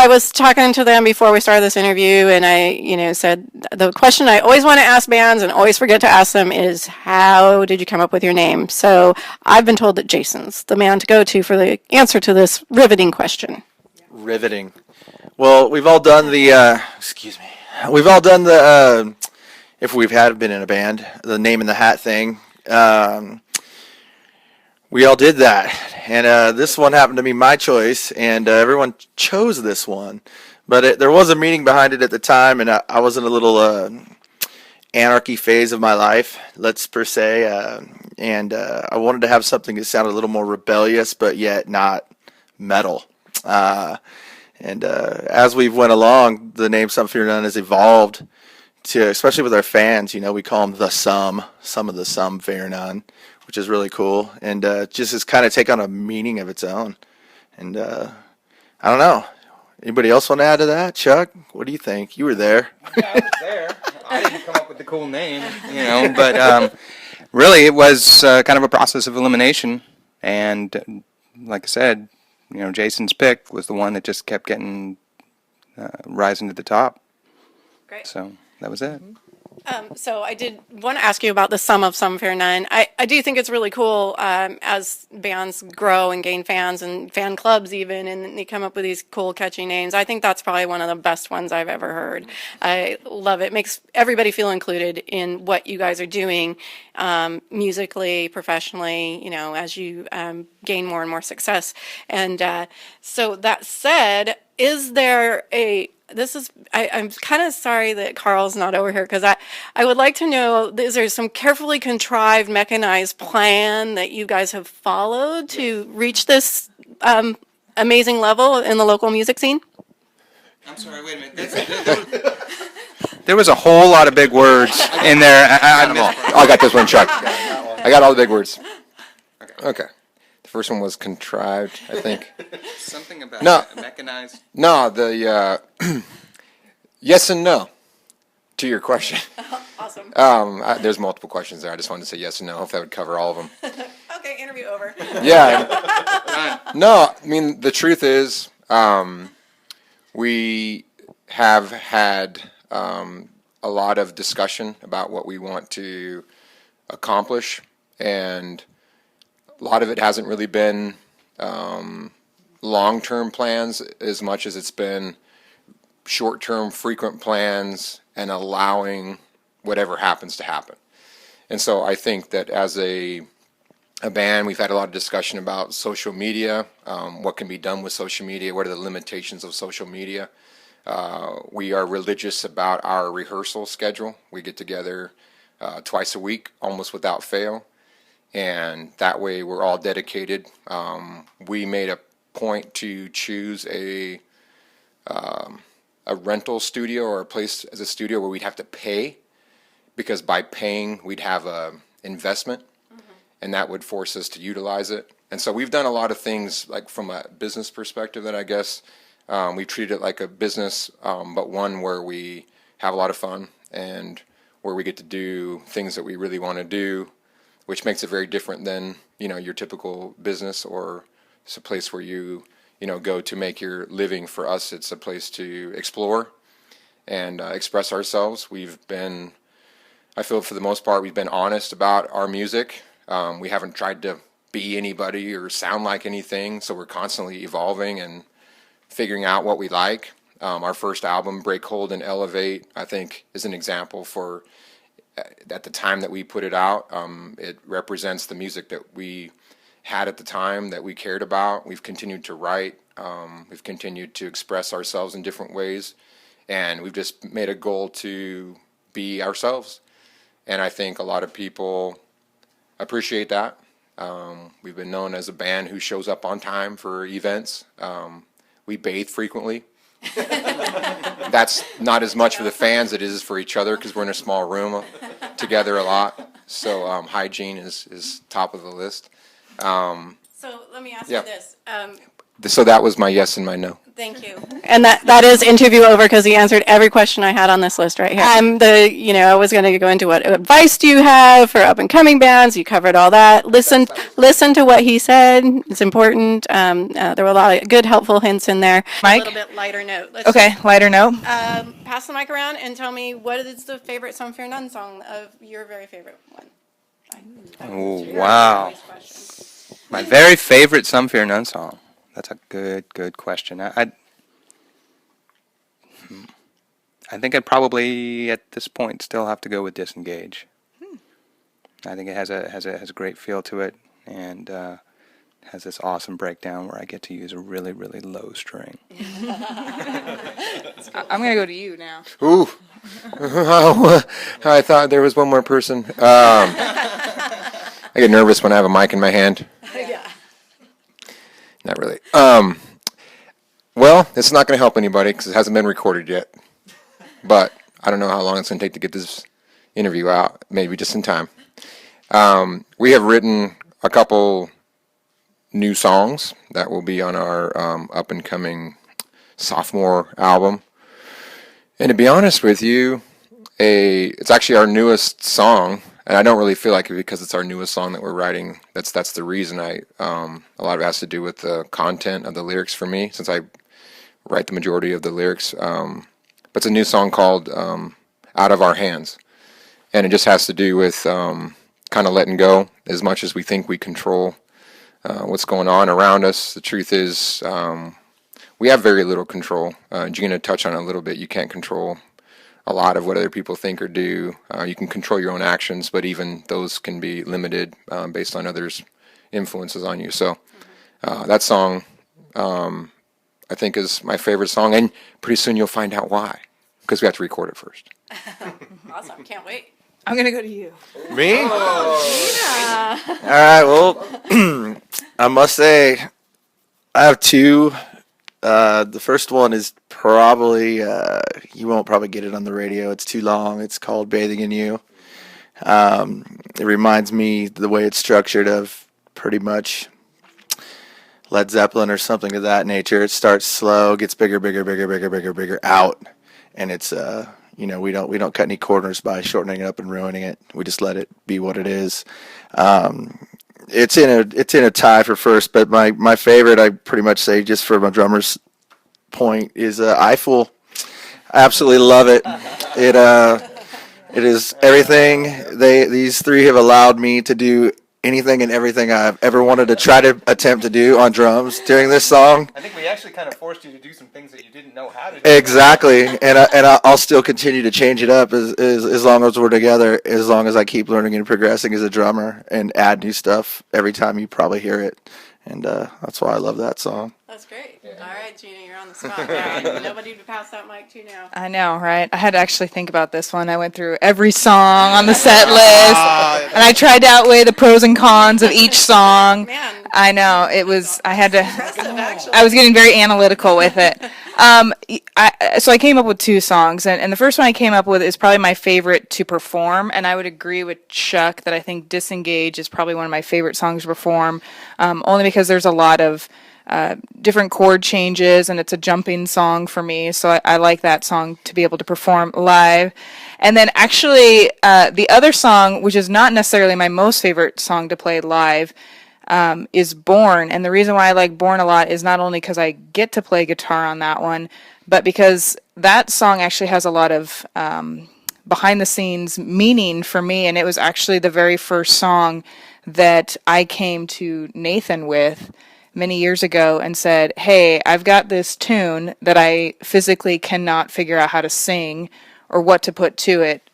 I was talking to them before we started this interview, and I, said the question I always want to ask bands and always forget to ask them is, how did you come up with your name? So I've been told that Jason's the man to go to for the answer to this riveting question. Riveting. Well, we've all done the, excuse me, we've all done the, if we've had been in a band, the name in the hat thing. We all did that, and this one happened to be my choice, and everyone chose this one. But there was a meaning behind it at the time, and I was in a little anarchy phase of my life, let's per se, and I wanted to have something that sounded a little more rebellious, but yet not metal. And as we've went along, the name Some Fear None has evolved to, especially with our fans, we call them the some of the Some Fear None, which is really cool, and just has kind of taken on a meaning of its own. And I don't know. Anybody else want to add to that? Chuck, what do you think? You were there. Yeah, I was there. I didn't come up with the cool name, but really it was kind of a process of elimination. And like I said, Jason's pick was the one that just kept getting rising to the top. Great. So that was it. So I did want to ask you about the sum of Some Fear None. I do think it's really cool as bands grow and gain fans and fan clubs even, and they come up with these cool, catchy names. I think that's probably one of the best ones I've ever heard. I love it. It makes everybody feel included in what you guys are doing musically, professionally, as you gain more and more success. And so that said, is there I'm kind of sorry that Carl's not over here, because I would like to know, is there some carefully contrived, mechanized plan that you guys have followed to reach this amazing level in the local music scene? I'm sorry, wait a minute. There was a whole lot of big words in there. I got this one, Chuck. I got all the big words. Okay. The first one was contrived, I think. Something about mechanized. No, the yes and no to your question. Awesome. There's multiple questions there. I just wanted to say yes and no. Hope that would cover all of them. Okay, interview over. Yeah. No, I mean, the truth is, we have had a lot of discussion about what we want to accomplish, and a lot of it hasn't really been long-term plans as much as it's been short-term, frequent plans and allowing whatever happens to happen. And so I think that as a band, we've had a lot of discussion about social media, what can be done with social media, what are the limitations of social media. We are religious about our rehearsal schedule. We get together twice a week, almost without fail, and that way we're all dedicated. We made a point to choose a rental studio or a place as a studio where we'd have to pay, because by paying we'd have a investment, and that would force us to utilize it. And so we've done a lot of things, like from a business perspective, that I guess we've treated it like a business, but one where we have a lot of fun and where we get to do things that we really want to do, which makes it very different than your typical business, or it's a place where you go to make your living. For us, it's a place to explore and express ourselves. I feel for the most part, we've been honest about our music. We haven't tried to be anybody or sound like anything, so we're constantly evolving and figuring out what we like. Our first album, Break Hold and Elevate, I think is an example for, at the time that we put it out, it represents the music that we had at the time that we cared about. We've continued to write, we've continued to express ourselves in different ways, and we've just made a goal to be ourselves. And I think a lot of people appreciate that. We've been known as a band who shows up on time for events. We bathe frequently. That's not as much for the fans as it is for each other, because we're in a small room together a lot. So hygiene is top of the list. So let me ask you this. So that was my yes and my no. Thank you. And that is interview over because he answered every question I had on this list right here. I was going to go into what advice do you have for up and coming bands. You covered all that. Listen to what he said. It's important. There were a lot of good, helpful hints in there. Mike? A little bit lighter note. Okay, lighter note. Pass the mic around and tell me what is the favorite Some Fear None song of your very favorite one. Oh, wow. My very favorite Some Fear None song. That's a good question. I think I'd probably at this point still have to go with Disengage. I think it has a great feel to it, and has this awesome breakdown where I get to use a really low string. I'm going to go to you now. Ooh. I thought there was one more person. I get nervous when I have a mic in my hand. Yeah. Not really. Well, it's not going to help anybody because it hasn't been recorded yet. But I don't know how long it's going to take to get this interview out. Maybe just in time. We have written a couple new songs that will be on our up and coming sophomore album. And to be honest with you, it's actually our newest song. And I don't really feel like it because it's our newest song that we're writing. That's the reason. A lot of it has to do with the content of the lyrics for me, since I write the majority of the lyrics. But it's a new song called Out of Our Hands. And it just has to do with kind of letting go as much as we think we control what's going on around us. The truth is we have very little control. Gina touched on it a little bit. You can't control a lot of what other people think or do. You can control your own actions, but even those can be limited based on others' influences on you. So that song, I think, is my favorite song, and pretty soon you'll find out why, because we have to record it first. Awesome. Can't wait. I'm going to go to you. Me? All right. Well, I must say, I have two. The first one is probably, you won't probably get it on the radio. It's too long. It's called Bathing in You. It reminds me the way it's structured of pretty much Led Zeppelin or something of that nature. It starts slow, gets bigger out. And it's, we don't cut any corners by shortening it up and ruining it. We just let it be what it is. It's in a tie for first, but my favorite, I pretty much say, just for my drummer's point, is Eiffel. I absolutely love it. It is everything. These three have allowed me to do anything and everything I've ever wanted to try to attempt to do on drums during this song. I think we actually kind of forced you to do some things that you didn't know how to do. Exactly, and I'll still continue to change it up as long as we're together, as long as I keep learning and progressing as a drummer and add new stuff every time you probably hear it, and that's why I love that song. That's great. All right, Gina, you're on the spot. Yeah, nobody to pass that mic to now. I know, right? I had to actually think about this one. I went through every song on the set list, and I tried to outweigh the pros and cons of each song. Man. I know, Impressive, actually. I was getting very analytical with it. So I came up with two songs, and the first one I came up with is probably my favorite to perform, and I would agree with Chuck that I think Disengage is probably one of my favorite songs to perform, only because there's a lot of different chord changes, and it's a jumping song for me, so I like that song to be able to perform live. And then actually, the other song, which is not necessarily my most favorite song to play live, is Born. And the reason why I like Born a lot is not only because I get to play guitar on that one, but because that song actually has a lot of behind the scenes meaning for me, and it was actually the very first song that I came to Nathan with many years ago and said, hey, I've got this tune that I physically cannot figure out how to sing or what to put to it.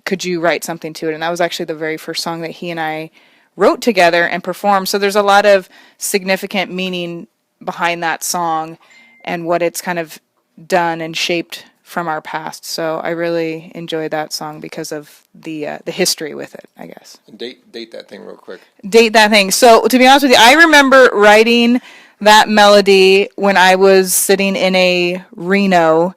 Could you write something to it? And that was actually the very first song that he and I wrote together and performed. So there's a lot of significant meaning behind that song and what it's kind of done and shaped from our past. So I really enjoyed that song because of the history with it, I guess. Date that thing real quick. Date that thing. So to be honest with you, I remember writing that melody when I was sitting in a Reno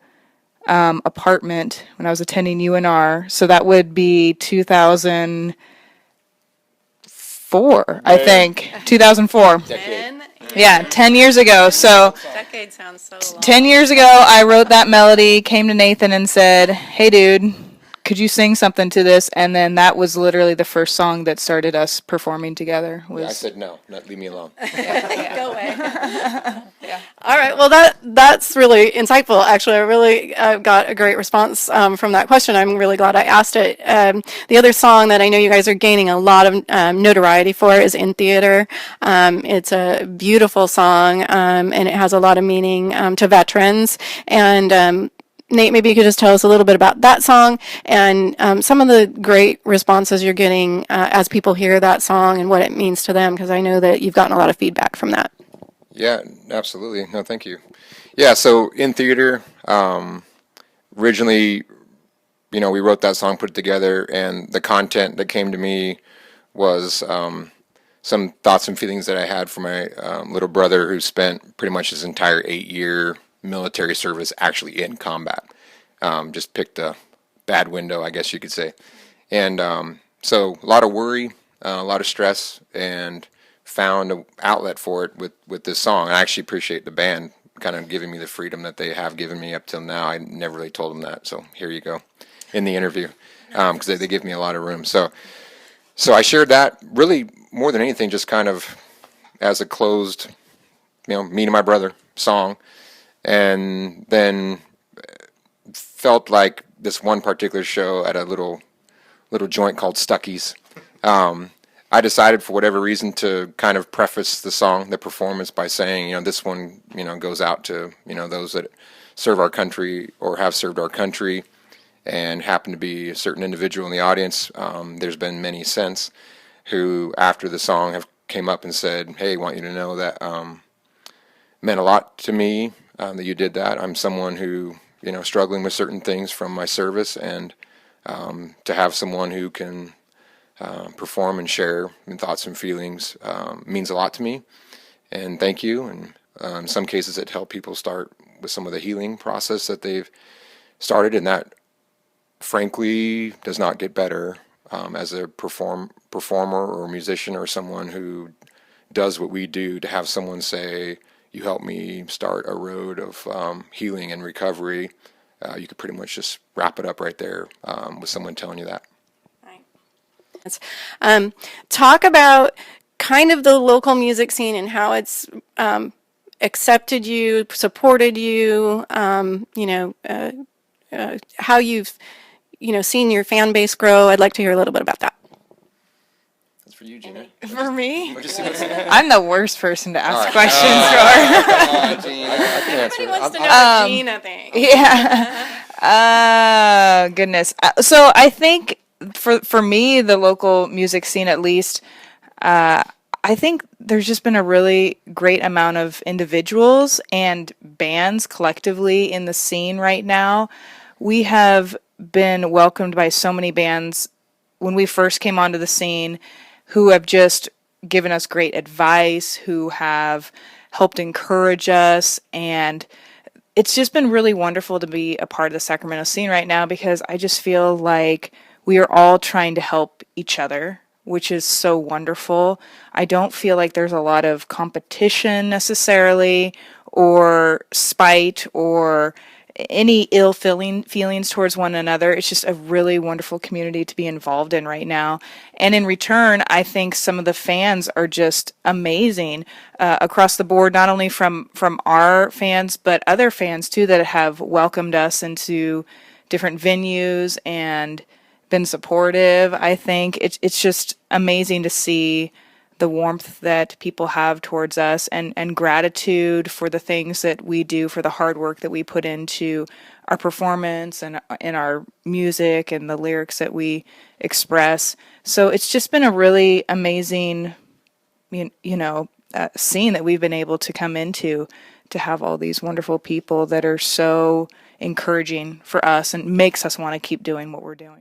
apartment when I was attending UNR. So that would be 2004, I think. 2004. And Yeah, 10 years ago. So Decade sounds so long. 10 years ago, I wrote that melody, came to Nathan and said, hey, dude, could you sing something to this? And then that was literally the first song that started us performing together. I Was said no, not leave me alone. Go away. All right. Well, that's really insightful. Actually, I really got a great response from that question. I'm really glad I asked it. The other song that I know you guys are gaining a lot of notoriety for is "In Theater." It's a beautiful song, and it has a lot of meaning to veterans. And Nate, maybe you could just tell us a little bit about that song and some of the great responses you're getting as people hear that song and what it means to them, because I know that you've gotten a lot of feedback from that. Yeah, absolutely. No, thank you. Yeah, so In Theater, originally, we wrote that song, put it together, and the content that came to me was some thoughts and feelings that I had for my little brother who spent pretty much his entire 8-year military service actually in combat. Just picked a bad window, I guess you could say. And so a lot of worry, a lot of stress, and found an outlet for it with this song. I actually appreciate the band kind of giving me the freedom that they have given me up till now. I never really told them that, so here you go in the interview, because they give me a lot of room. So I shared that really more than anything, just kind of as a closed, me and my brother song. And then felt like this one particular show at a little joint called Stuckey's. I decided for whatever reason to kind of preface the song, the performance, by saying, this one, goes out to, those that serve our country or have served our country and happen to be a certain individual in the audience. There's been many since who, after the song, have came up and said, hey, I want you to know that meant a lot to me. That you did that. I'm someone who, struggling with certain things from my service, and to have someone who can perform and share in thoughts and feelings means a lot to me. And thank you. And in some cases, it helped people start with some of the healing process that they've started, and that, frankly, does not get better as a performer or musician or someone who does what we do. To have someone say, you helped me start a road of healing and recovery. You could pretty much just wrap it up right there with someone telling you that. Talk about kind of the local music scene and how it's accepted you, supported you, how you've, seen your fan base grow. I'd like to hear a little bit about that. For you, Gina. for me, What'd you see what's in it? I'm the worst person to ask right. questions Come on, Gina. I can answer. Everybody wants to know the Gina thing. for. Yeah. Goodness. So I think for me, the local music scene, at least, I think there's just been a really great amount of individuals and bands collectively in the scene right now. We have been welcomed by so many bands when we first came onto the scene, who have just given us great advice, who have helped encourage us, and it's just been really wonderful to be a part of the Sacramento scene right now, because I just feel like we are all trying to help each other, which is so wonderful. I don't feel like there's a lot of competition necessarily, or spite, or any ill feelings towards one another. It's just a really wonderful community to be involved in right now. And in return, I think some of the fans are just amazing across the board, not only from our fans, but other fans too that have welcomed us into different venues and been supportive. I think it's just amazing to see the warmth that people have towards us, and gratitude for the things that we do, for the hard work that we put into our performance and in our music and the lyrics that we express. So it's just been a really amazing, scene that we've been able to come into, to have all these wonderful people that are so encouraging for us and makes us want to keep doing what we're doing.